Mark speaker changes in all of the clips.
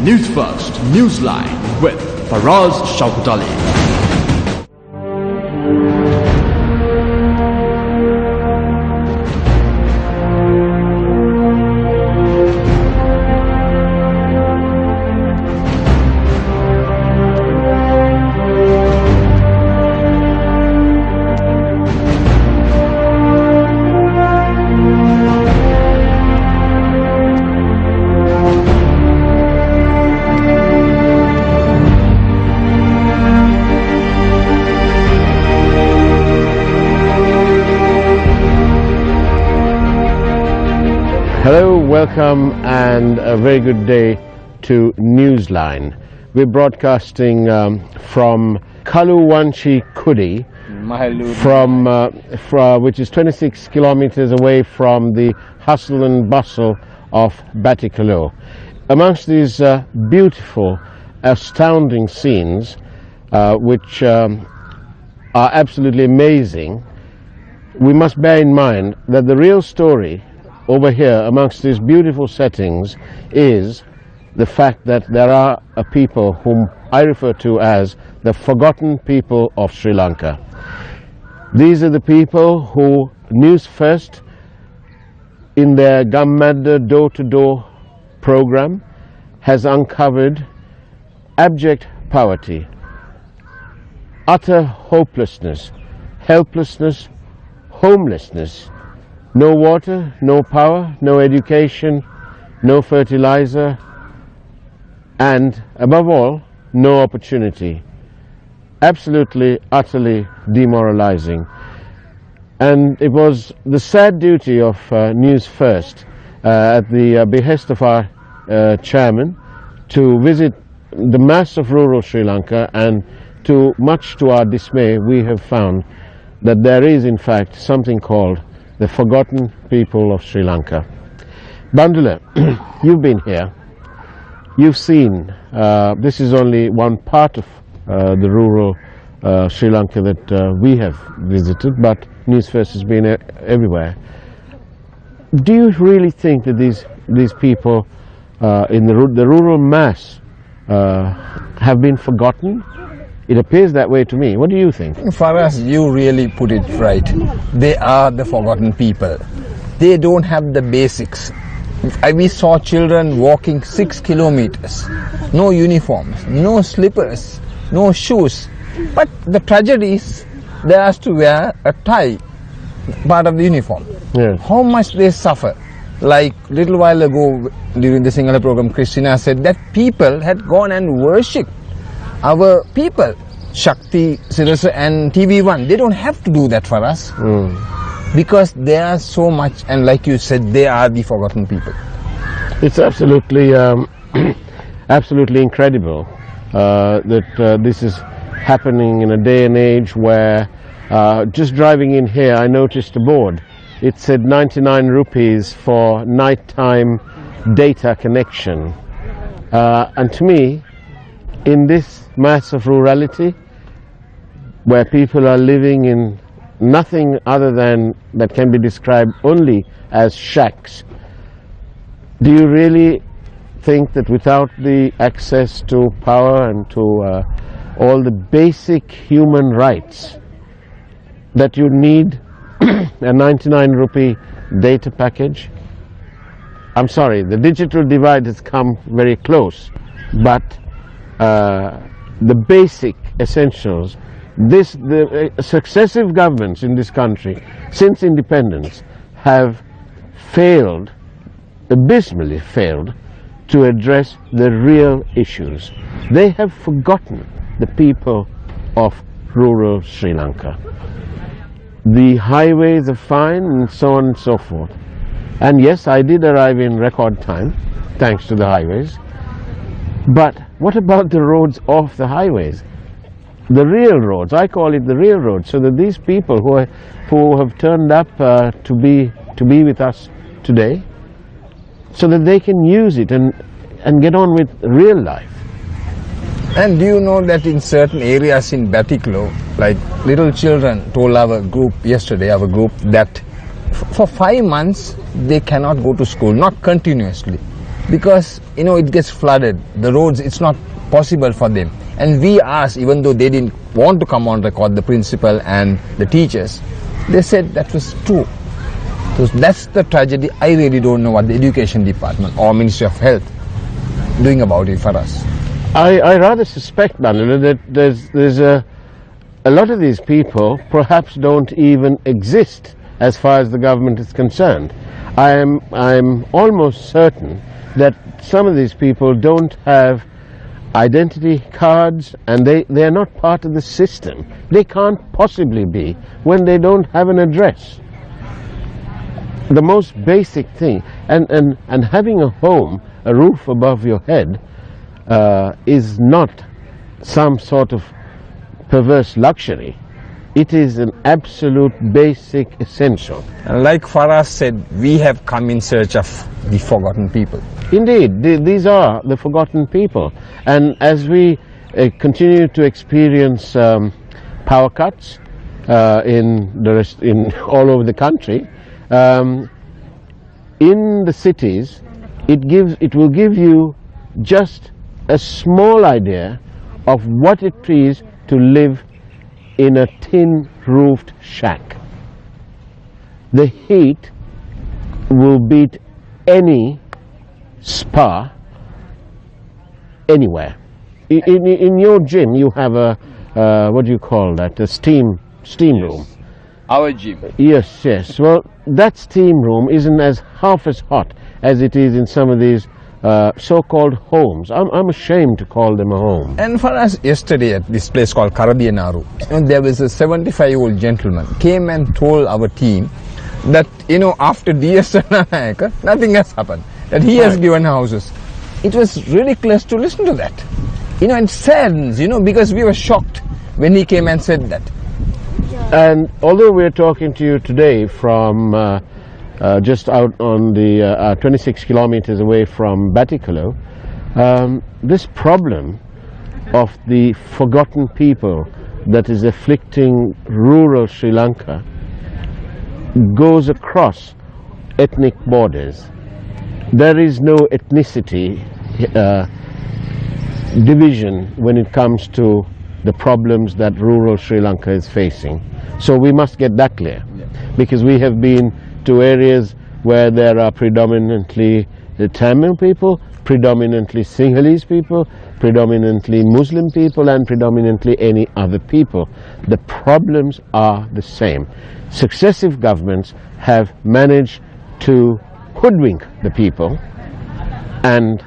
Speaker 1: Newsfirst Newsline with Faraz Shaukutali.
Speaker 2: Hello, welcome and a very good day to Newsline. We're broadcasting from Kaluwanchi Kudi, which is 26 kilometers away from the hustle and bustle of Batticaloa. Amongst these beautiful, astounding scenes, which are absolutely amazing, we must bear in mind that the real story over here amongst these beautiful settings is the fact that there are a people whom I refer to as the forgotten people of Sri Lanka. These are the people who Newsfirst, in their Gammadda door-to-door program, has uncovered abject poverty, utter hopelessness, helplessness, homelessness, no water, no power, no education, no fertilizer, and above all, no opportunity. Absolutely, utterly demoralizing. And it was the sad duty of Newsfirst, at the behest of our chairman, to visit the mass of rural Sri Lanka, and much to our dismay, we have found that there is in fact something called the forgotten people of Sri Lanka. Bandula, you've been here. You've seen, this is only one part of the rural Sri Lanka that we have visited, but Newsfirst has been everywhere. Do you really think that these people in the rural mass have been forgotten? It appears that way to me. What do you think?
Speaker 3: Faraz, you really put it right. They are the forgotten people. They don't have the basics. We saw children walking 6 kilometers. No uniforms, no slippers, no shoes. But the tragedy is they have to wear a tie, part of the uniform.
Speaker 2: Yes.
Speaker 3: How much they suffer. Like little while ago during the Sinhala program, Christina said that people had gone and worshipped our people, Shakti, Sirasa and TV1. They don't have to do that for us because they are so much, and like you said, they are the forgotten people.
Speaker 2: It's absolutely absolutely incredible that this is happening in a day and age where just driving in here I noticed a board. It said 99 rupees for nighttime data connection, and to me, in this mass of rurality, where people are living in nothing other than that can be described only as shacks, do you really think that without the access to power and to all the basic human rights, that you need a 99 rupee data package? I'm sorry, the digital divide has come very close, but the basic essentials, the successive governments in this country since independence have failed, abysmally failed, to address the real issues. They have forgotten the people of rural Sri Lanka. The highways are fine and so on and so forth. And yes, I did arrive in record time, thanks to the highways. But what about the roads off the highways? The real roads, I call it the real roads, so that these people who have turned up to be with us today, so that they can use it and get on with real life.
Speaker 3: And do you know that in certain areas in Batticaloa, like little children told our group yesterday, that for 5 months they cannot go to school, not continuously. because it gets flooded. The roads, it's not possible for them. And we asked, even though they didn't want to come on record, the principal and the teachers, they said that was true. So that's the tragedy. I really don't know what the education department or Ministry of Health doing about it for us.
Speaker 2: I rather suspect, Manila, that there's a lot of these people perhaps don't even exist as far as the government is concerned. I'm almost certain that some of these people don't have identity cards, and they are not part of the system. They can't possibly be when they don't have an address. The most basic thing, and having a home, a roof above your head, is not some sort of perverse luxury. It is an absolute basic essential.
Speaker 3: And like Faraz said, we have come in search of the forgotten people.
Speaker 2: Indeed, these are the forgotten people. And as we continue to experience power cuts in all over the country, in the cities, it will give you just a small idea of what it is to live in a tin-roofed shack. The heat will beat any spa anywhere. In your gym, you have a what do you call that? A steam room.
Speaker 3: Our gym.
Speaker 2: Yes, yes. Well, that steam room isn't half as hot as it is in some of these so-called homes. I'm ashamed to call them a home.
Speaker 3: And for us, yesterday at this place called Karadianaru, there was a 75-year-old gentleman came and told our team that after DS Nayaka, nothing has happened. That he has given houses. It was ridiculous to listen to that. And saddens, because we were shocked when he came and said that.
Speaker 2: And although we're talking to you today from just out on the 26 kilometers away from Batticaloa, this problem of the forgotten people that is afflicting rural Sri Lanka goes across ethnic borders. There is no ethnicity division when it comes to the problems that rural Sri Lanka is facing. So we must get that clear, because we have been to areas where there are predominantly the Tamil people, predominantly Sinhalese people, predominantly Muslim people, and predominantly any other people. The problems are the same. Successive governments have managed to hoodwink the people and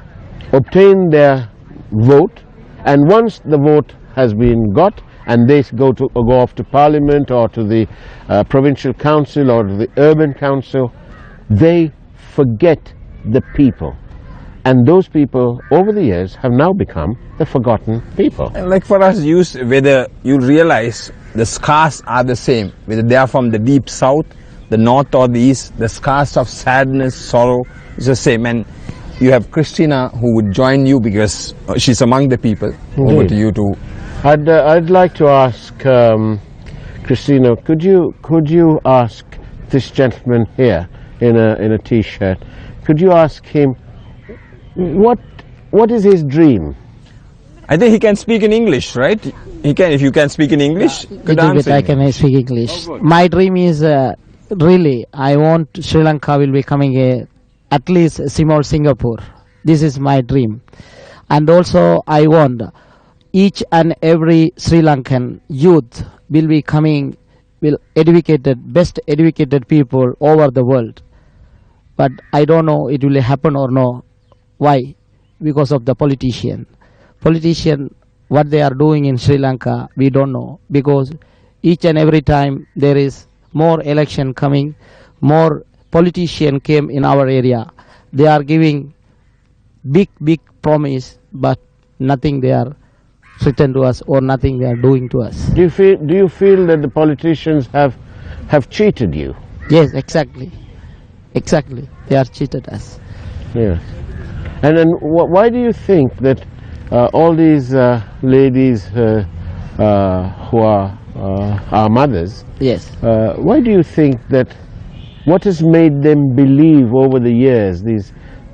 Speaker 2: obtain their vote, and once the vote has been got and they go off to Parliament or to the Provincial Council or to the Urban Council, they forget the people. And those people over the years have now become the forgotten people.
Speaker 3: And like for us, whether you realize the scars are the same, whether they are from the deep south, the north or the east, the scars of sadness, sorrow is the same. And you have Christina who would join you because she's among the people.
Speaker 2: Indeed.
Speaker 3: Over to you too.
Speaker 2: I'd like to ask Christina, could you ask this gentleman here in a t-shirt, could you ask him what is his dream?
Speaker 3: I think he can speak in English, right? He can. If you can speak in English, good answer.
Speaker 4: I can speak English. My dream is really, I want Sri Lanka will be coming at least a small Singapore. This is my dream. And also I want each and every Sri Lankan youth will be coming, best educated people over the world. But I don't know it will happen or no. Why? Because of the politician. What they are doing in Sri Lanka, we don't know. Because each and every time there is more election coming, more politician came in our area. They are giving big promise, but nothing they are written to us or nothing they are doing to us.
Speaker 2: Do you feel that the politicians have cheated you?
Speaker 4: Yes, exactly. They are cheated us.
Speaker 2: Yes. And then why do you think that all these ladies who are our mothers,
Speaker 4: Yes.
Speaker 2: Why do you think that what has made them believe over the years,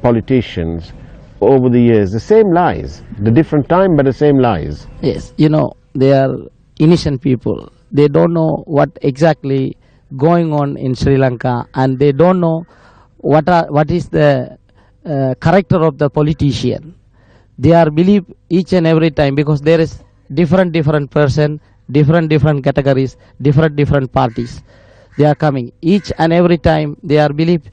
Speaker 2: politicians over the years, the same lies, the different time but the same lies.
Speaker 4: Yes, you know, they are innocent people. They don't know what exactly going on in Sri Lanka, and they don't know what is the character of the politician. They are believe each and every time, because there is different person, different categories, different parties. They are coming each and every time. They are believe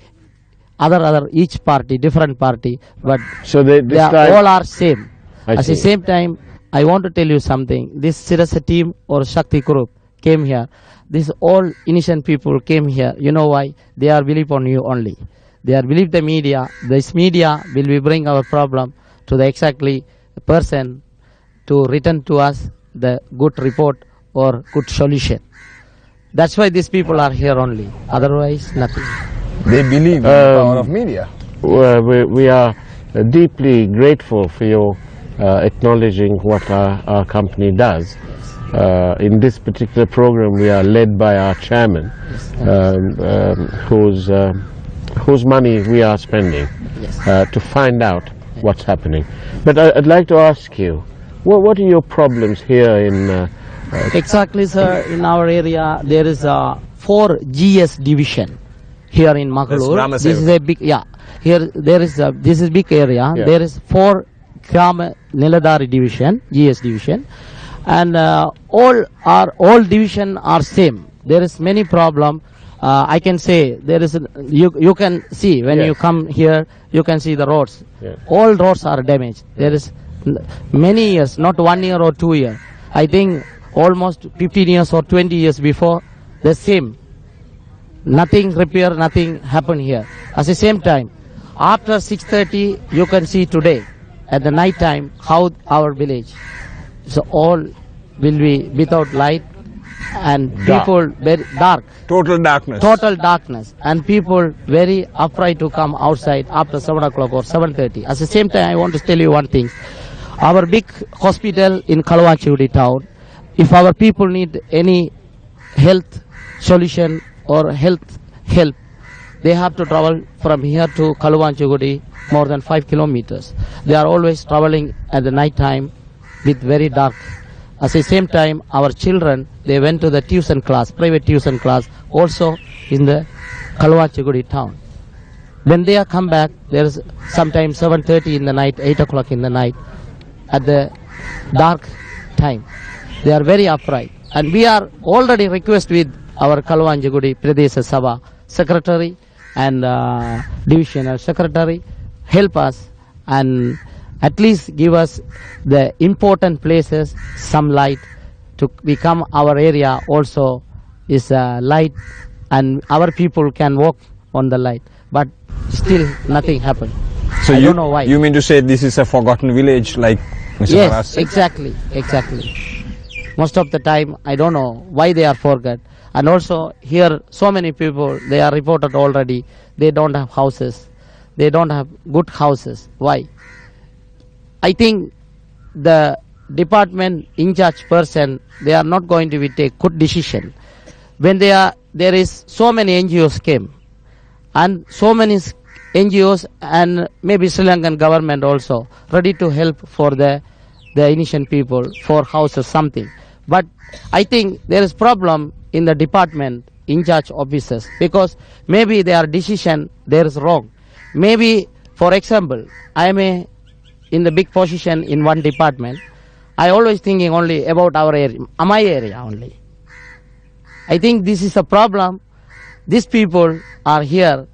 Speaker 4: other each party, different party, but
Speaker 2: So
Speaker 4: they
Speaker 2: this
Speaker 4: are, all
Speaker 2: time,
Speaker 4: are same.
Speaker 2: I
Speaker 4: At the
Speaker 2: see.
Speaker 4: same time, I want to tell you something. This Sirasa team or Shakti group came here. These all innocent people came here. You know why? They are believe on you only. They are believe the media. This media will be bring our problem to the exactly person to return to us the good report or good solution. That's why these people are here only. Otherwise, nothing.
Speaker 3: They believe in the power of media.
Speaker 2: we are deeply grateful for your acknowledging what our company does. In this particular program, we are led by our chairman, whose money we are spending to find out what's happening. But I'd like to ask you, what are your problems here in?
Speaker 4: Exactly, sir. In our area, there is a 4 GS division here in Magalur.
Speaker 3: Grama
Speaker 4: This is a big, yeah. Here there is a, this is big area.
Speaker 2: Yeah.
Speaker 4: There is 4 Grama Niladari division, GS division, and all division are same. There is many problem. I can say there is you can see when
Speaker 2: Yes.
Speaker 4: you come here, you can see the roads.
Speaker 2: Yes.
Speaker 4: All roads are damaged. There is many years, not 1 year or 2 years. I think almost 15 years or 20 years before, the same. Nothing repair, nothing happen here. At the same time, after 6:30, you can see today at the night time how our village. So all will be without light, and
Speaker 2: Dark.
Speaker 4: people very dark.
Speaker 3: Total darkness.
Speaker 4: Total darkness, and people very afraid to come outside after 7 o'clock or 7:30. At the same time, I want to tell you one thing. Our big hospital in Kalawachudi town, if our people need any health solution or health help, they have to travel from here to Kalawachudi more than 5 kilometers. They are always traveling at the night time with very dark. At the same time, our children, they went to the tuition class, private tuition class, also in the Kalawachudi town. When they are come back, there is sometimes 7:30 in the night, 8 o'clock in the night, at the dark time. They are very upright. And we are already request with our Kalawachudi Pradesha Sabha secretary and divisional secretary, help us and at least give us the important places, some light to become our area also is light, and our people can walk on the light. But still nothing happened.
Speaker 3: So
Speaker 4: I
Speaker 3: you
Speaker 4: don't know why.
Speaker 3: You mean to say this is a forgotten village, like Mr. Faraz
Speaker 4: Yes,
Speaker 3: said?
Speaker 4: exactly. Most of the time, I don't know why they are forgot. And also here, so many people, they are reported already. They don't have houses. They don't have good houses. Why? I think the department in charge person, they are not going to take good decision. When there is so many NGOs came, and so many NGOs and maybe Sri Lankan government also ready to help for the innocent people for houses, something. But I think there is problem in the department in charge officers, because maybe their decision there is wrong. Maybe, for example, I am in the big position in one department. I always thinking only about our area, my area only. I think this is a problem. These people are here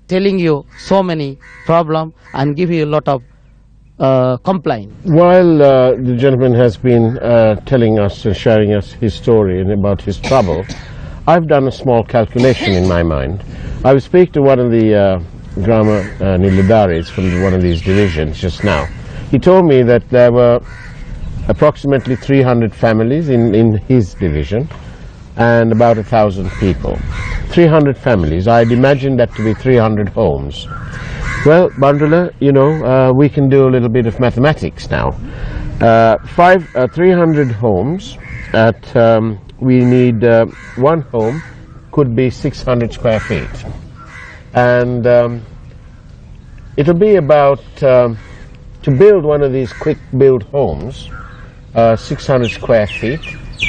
Speaker 4: telling you so many problem and give you a lot of complaint.
Speaker 2: While the gentleman has been telling us and sharing us his story and about his trouble, I've done a small calculation in my mind. I was speaking to one of the Grama Niladaris from one of these divisions just now. He told me that there were approximately 300 families in his division and about 1,000 people. 300 families. I'd imagine that to be 300 homes. Well, Bandula, you know, we can do a little bit of mathematics now. 300 homes at, we need one home could be 600 square feet. And it'll be about, to build one of these quick build homes, 600 square feet,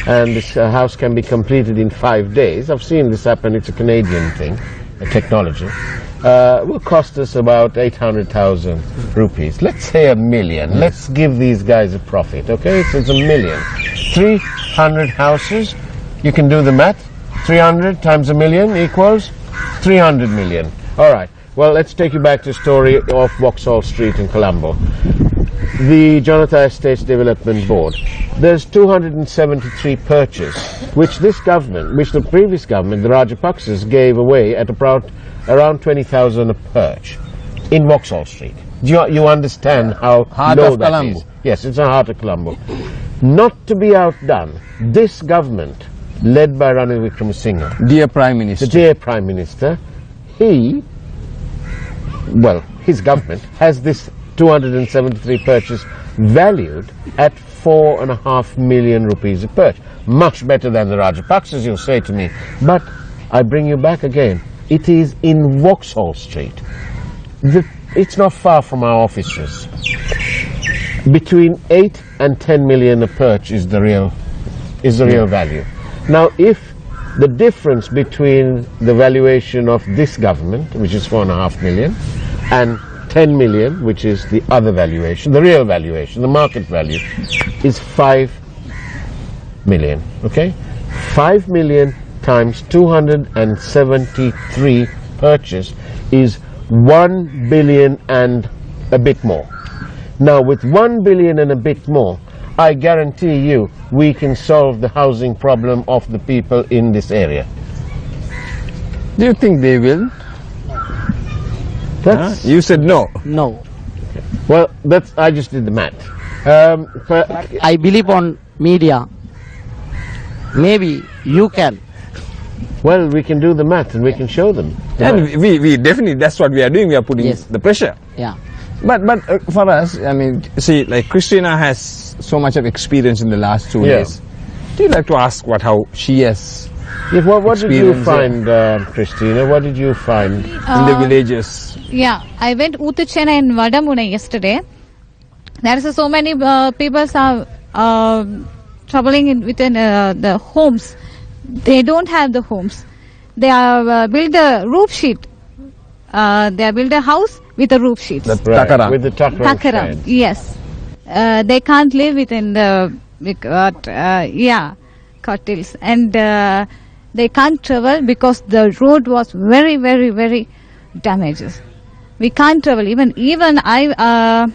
Speaker 2: and this house can be completed in 5 days. I've seen this happen. It's a Canadian thing, a technology. Will cost us about 800,000 rupees. Let's say $1 million. Let's give these guys a profit, okay? So it's $1 million. 300 houses, you can do the math. 300 times $1 million equals 300 million. All right. Well, let's take you back to the story of Vauxhall Street in Colombo. The Jonathan Estates Development Board. There's 273 purchase, which this government, which the previous government, the Rajapaksas, gave away at around 20,000 a perch in Vauxhall Street. You understand how
Speaker 3: Heart
Speaker 2: low
Speaker 3: of
Speaker 2: that
Speaker 3: Colombo.
Speaker 2: is? Yes, it's the heart of Colombo. Not to be outdone, this government, led by Ranil Wickremesinghe,
Speaker 3: Dear Prime Minister.
Speaker 2: the dear Prime Minister, his government has this 273 purchase valued at 4.5 million rupees a perch. Much better than the Rajapaksas, you'll say to me. But I bring you back again. It is in Vauxhall Street. It's not far from our offices. Between 8 and 10 million a perch is the real value. Now, if the difference between the valuation of this government, which is 4.5 million, and 10 million, which is the other valuation, the real valuation, the market value, is 5 million, okay? 5 million times 273 purchase is 1 billion and a bit more. Now, with 1 billion and a bit more, I guarantee you we can solve the housing problem of the people in this area.
Speaker 3: Do you think they will?
Speaker 2: That's,
Speaker 3: You said no.
Speaker 4: No.
Speaker 2: well, I just did the math.
Speaker 4: I believe on media. Maybe you can.
Speaker 2: Well, we can do the math and we can show them.
Speaker 3: And we definitely, that's what we are doing. We are putting
Speaker 4: Yes.
Speaker 3: the pressure.
Speaker 4: Yeah.
Speaker 3: But for us, I mean, see, like Christina has so much of experience in the last 2
Speaker 2: Yeah.
Speaker 3: days. Do you like to ask how she has
Speaker 2: Yes, what did you
Speaker 3: experience,
Speaker 2: find, Christina? What did you find?
Speaker 3: in the villages?
Speaker 5: Yeah, I went Uthuchena and Vadamuna yesterday. There is so many people are troubling within the homes. They don't have the homes. They are build a roof sheet. They are build a house with a roof sheet.
Speaker 3: The
Speaker 2: Right,
Speaker 3: Takarang.
Speaker 2: with the Takarang
Speaker 5: Takaram,
Speaker 2: shed.
Speaker 5: yes. They can't live within the cottils, and they can't travel because the road was very, very, very damaged. We can't travel. Even I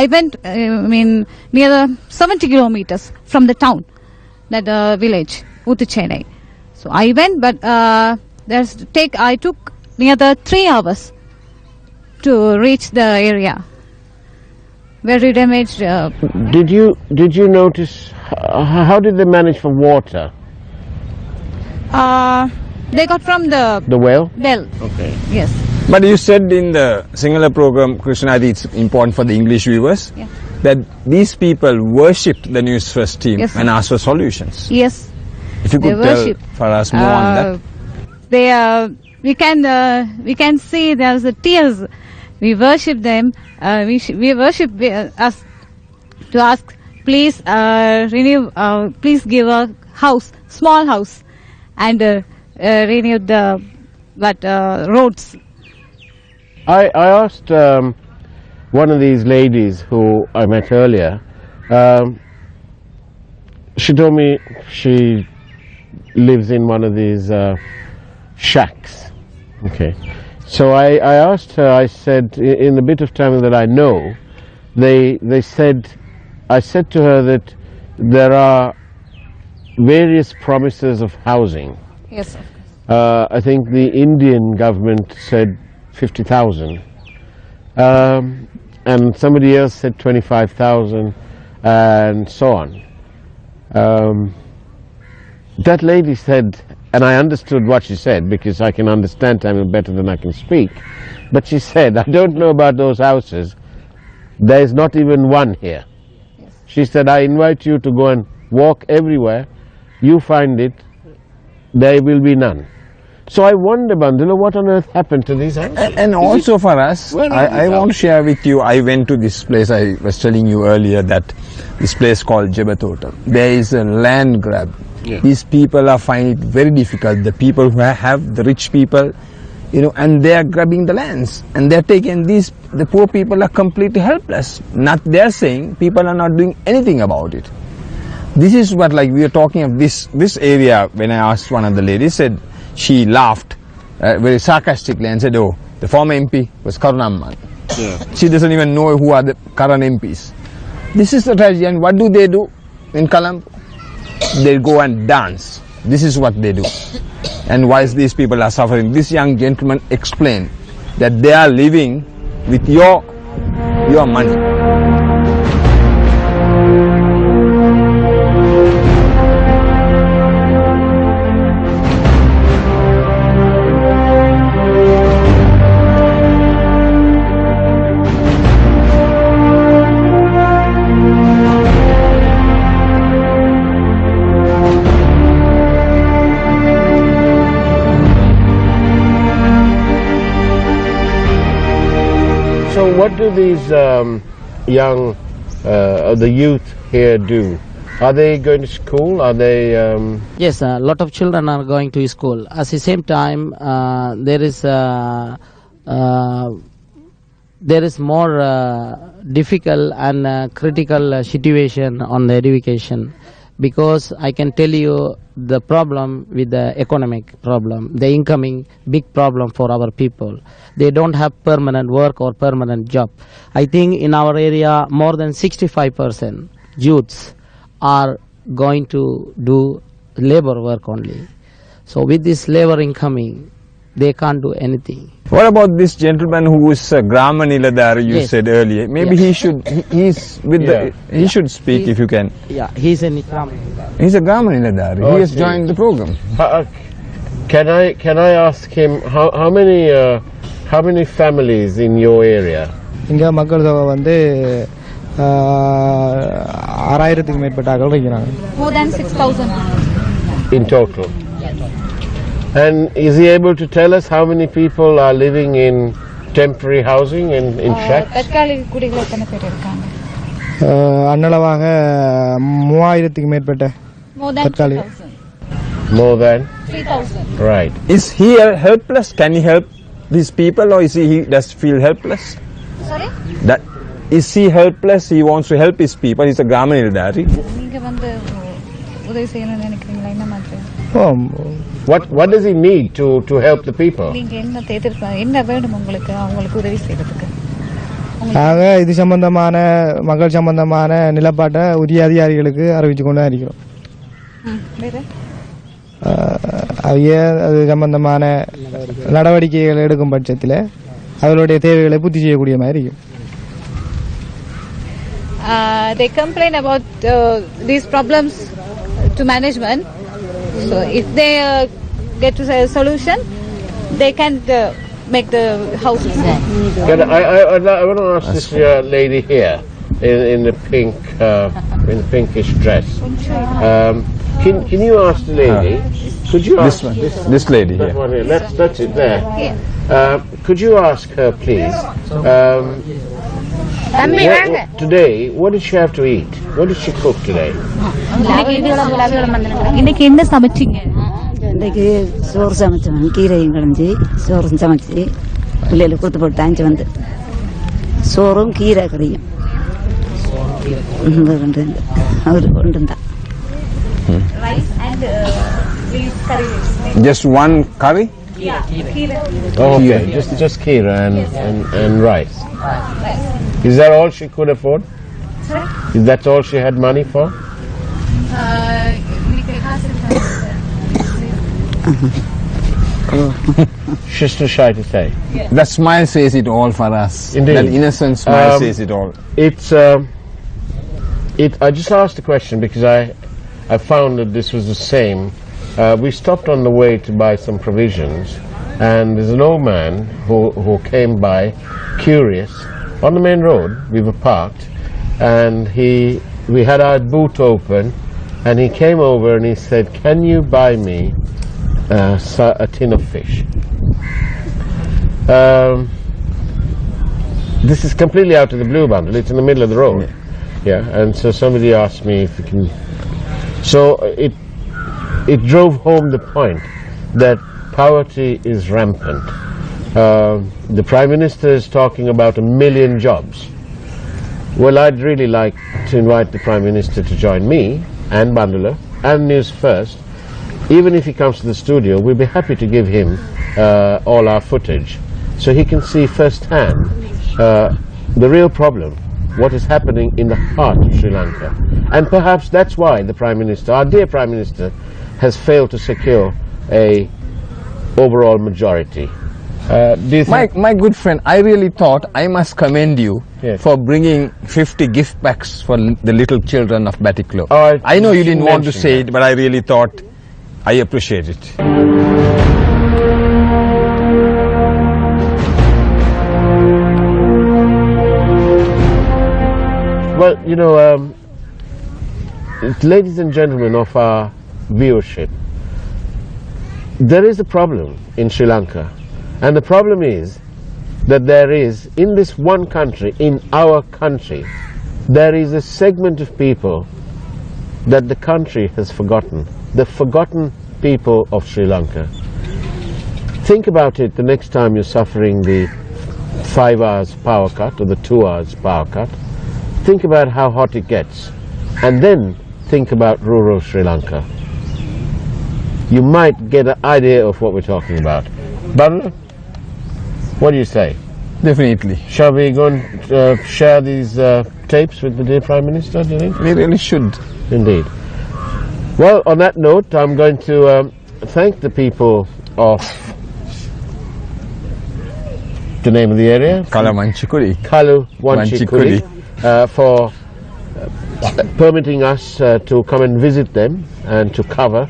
Speaker 5: went. Near the 70 kilometers from the town, that village Uthuchena. So I went, but I took near the 3 hours to reach the area. Very damaged.
Speaker 2: Did you notice how did they manage for water?
Speaker 5: They got from the
Speaker 2: The well?
Speaker 5: well.
Speaker 2: Okay.
Speaker 5: Yes.
Speaker 3: But you said in the Sinhala program, Krishna, I think it's important for the English viewers,
Speaker 5: Yeah.
Speaker 3: that these people worshipped the Newsfirst team
Speaker 5: Yes.
Speaker 3: and asked for solutions.
Speaker 5: Yes.
Speaker 3: If you
Speaker 5: They
Speaker 3: could tell
Speaker 5: worship.
Speaker 3: for us more on that.
Speaker 5: They we can see there's a tears. We worship them. We worship us to ask, please renew. Please give a house, small house, and renew the roads.
Speaker 2: I asked one of these ladies who I met earlier. She told me she lives in one of these shacks. Okay. So I asked her, I said, in the bit of time that I know, I said to her that there are various promises of housing.
Speaker 5: Yes.
Speaker 2: I think the Indian government said 50,000, and somebody else said 25,000, and so on. That lady said, and I understood what she said because I can understand Tamil better than I can speak, but she said, I don't know about those houses, there is not even one here. She said, I invite you to go and walk everywhere, you find it, there will be none. So I wonder, Bandula, what on earth happened to these houses?
Speaker 3: And also for us,
Speaker 2: Where are
Speaker 3: I
Speaker 2: these
Speaker 3: want to share with you, I went to this place, I was telling you earlier that this place called Jebatota. There is a land grab.
Speaker 2: Yeah.
Speaker 3: These people are finding it very difficult. The people who have, the rich people, you know, and they are grabbing the lands. And they're taking these, the poor people are completely helpless. Not they're saying, people are not doing anything about it. This is what, like, we are talking of this area. When I asked one of the ladies, said, she laughed very sarcastically and said, oh, the former MP was Karunamman.
Speaker 2: Yeah.
Speaker 3: She doesn't even know who are the current MPs. This is the tragedy. And what do they do in Colombo? They go and dance. This is what they do. And why these people are suffering? This young gentleman explained that they are living with your money.
Speaker 2: So what do these young, the youth here do? Are they going to school? Are they...
Speaker 4: Yes, a lot of children are going to school. At the same time, there is more difficult and critical situation on the education, because I can tell you the problem with the economic problem, the incoming big problem for our people. They don't have permanent work or permanent job. I think in our area more than 65% youths are going to do labor work only. So with this labor incoming, they can't do anything.
Speaker 3: What about this gentleman who is Grama Niladhari, you
Speaker 4: Yes.
Speaker 3: said earlier? Maybe
Speaker 4: Yeah.
Speaker 3: he should, he's with
Speaker 2: Yeah.
Speaker 3: he should speak if you can.
Speaker 4: Yeah, he's in
Speaker 3: He's a Grama Niladhari.
Speaker 2: Oh,
Speaker 3: He has
Speaker 2: I see.
Speaker 3: joined the program.
Speaker 2: Can I ask him how many families in your area?
Speaker 6: இங்கே மக்கள் தொகை வந்து 6000க்கு மேற்பட்ட ஆட்கள் இருக்கிறாங்க.
Speaker 5: More than 6,000.
Speaker 2: In total. And is he able to tell us how many people are living in temporary housing in shacks?
Speaker 5: தற்காலிக குடிகள் எத்தனை பேர் இருக்காங்க?
Speaker 6: அன்னளவாக 3000க்கு மேற்பட்ட
Speaker 5: More than
Speaker 6: தற்காலிக
Speaker 5: 3,000.
Speaker 2: More than?
Speaker 5: 3,000.
Speaker 2: Right.
Speaker 3: Is he helpless? Can he help these people, or is he does feel helpless?
Speaker 5: Sorry?
Speaker 3: That is he helpless? He wants to help his people. He's a Grama Niladhari.
Speaker 5: நீங்க வந்து உதவி செய்யணும்னு நினைக்கிறீங்களா? என்ன மாதிரி?
Speaker 2: What does he need to help the people?
Speaker 5: நீங்க என்ன வேணும் உங்களுக்கு அவங்களுக்கு உதவி செய்யறதுக்கு?
Speaker 6: ஆக இது சம்பந்தமான மக்கள் சம்பந்தமான நிலப்பாட்டை உரிய அதிகாரிகளுக்கு அறிவிச்சு கொண்டு தான் இருக்கிறோம்.
Speaker 5: வேற?
Speaker 6: அவைய அது சம்பந்தமான நடவடிக்கைகள் எடுக்கும் பட்சத்தில் அவர்களுடைய தேவைகளை பூர்த்தி செய்யக்கூடிய மாதிரி இருக்கும்.
Speaker 5: They complain about these problems to management. So if they get to a solution, they can make the houses.
Speaker 2: I want to ask this lady here in the pinkish dress. Can you ask the lady? Could you ask
Speaker 3: This lady
Speaker 2: that
Speaker 3: here.
Speaker 2: one here? That's it there.
Speaker 5: Yeah.
Speaker 2: Could you ask her, please? Today, what did she have to eat? What did she cook today?
Speaker 5: இன்னைக்கு என்ன சமைச்சீங்க?
Speaker 7: இன்றைக்கு சோறு சமைச்சோம், கீரையும் களைஞ்சி சோறும் சமைச்சு பிள்ளைகளுக்கு கொடுத்து போட்டு அஞ்சு வந்து சோறும் கீரை கறியும் அவர் கொண்டு வந்தா.
Speaker 5: Rice and these curry leaves.
Speaker 3: Just one curry?
Speaker 2: Oh, okay, just kheera and rice. Is that all she could afford?
Speaker 5: Sorry?
Speaker 2: Is that all she had money for?
Speaker 5: இன்னைக்கு காசு
Speaker 2: She's too shy to say.
Speaker 3: That smile says it all for us.
Speaker 2: Indeed.
Speaker 3: That innocent smile says it all.
Speaker 2: I just asked a question because I found that this was the same. We stopped on the way to buy some provisions, and there's an old man who came by, curious, on the main road. We were parked, and we had our boot open, and he came over and he said, "Can you buy me a tin of fish. This is completely out of the blue, bundle. It's in the middle of the road. Yeah, and so somebody asked me if we can. So it drove home the point that poverty is rampant. The Prime Minister is talking about 1 million jobs. Well, I'd really like to invite the Prime Minister to join me and Bandula and News First. Even if he comes to the studio, we'll be happy to give him all our footage so he can see firsthand the real problem, what is happening in the heart of Sri Lanka. And perhaps that's why the Prime Minister, our dear Prime Minister, has failed to secure a overall majority. Do you think?
Speaker 3: My good friend, I really thought I must commend you
Speaker 2: Yes.
Speaker 3: for bringing 50 gift packs for the little children of Batiklo.
Speaker 2: Oh,
Speaker 3: I know you didn't want to
Speaker 2: mention
Speaker 3: say
Speaker 2: that.
Speaker 3: it, but I really thought I appreciate it.
Speaker 2: Well, you know, ladies and gentlemen of our viewership, there is a problem in Sri Lanka, and the problem is that there is, in this one country, in our country, there is a segment of people that the country has forgotten, the forgotten people of Sri Lanka. Think about it the next time you're suffering the 5 hours power cut or the 2 hours power cut. Think about how hot it gets, and then think about rural Sri Lanka. You might get an idea of what we're talking about. Bundle, what do you say?
Speaker 3: Definitely.
Speaker 2: Shall we go and share these tapes with the dear Prime Minister, do you think?
Speaker 3: We really should.
Speaker 2: Indeed. Well, on that note, I'm going to thank the people of the name of the area,
Speaker 3: Kalamanchikuri.
Speaker 2: Kaluwanchikuri, for permitting us to come and visit them and to cover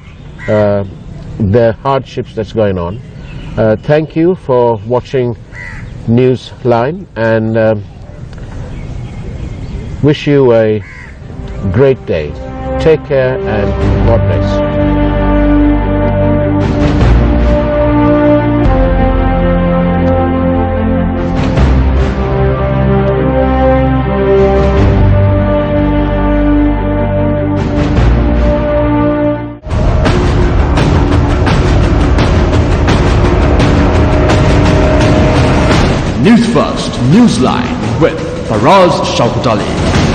Speaker 2: the hardships that's going on. Thank you for watching Newsline, and wish you a great day. Take care and God bless.
Speaker 1: Newsfirst Newsline with Faraz Shaukut Ali.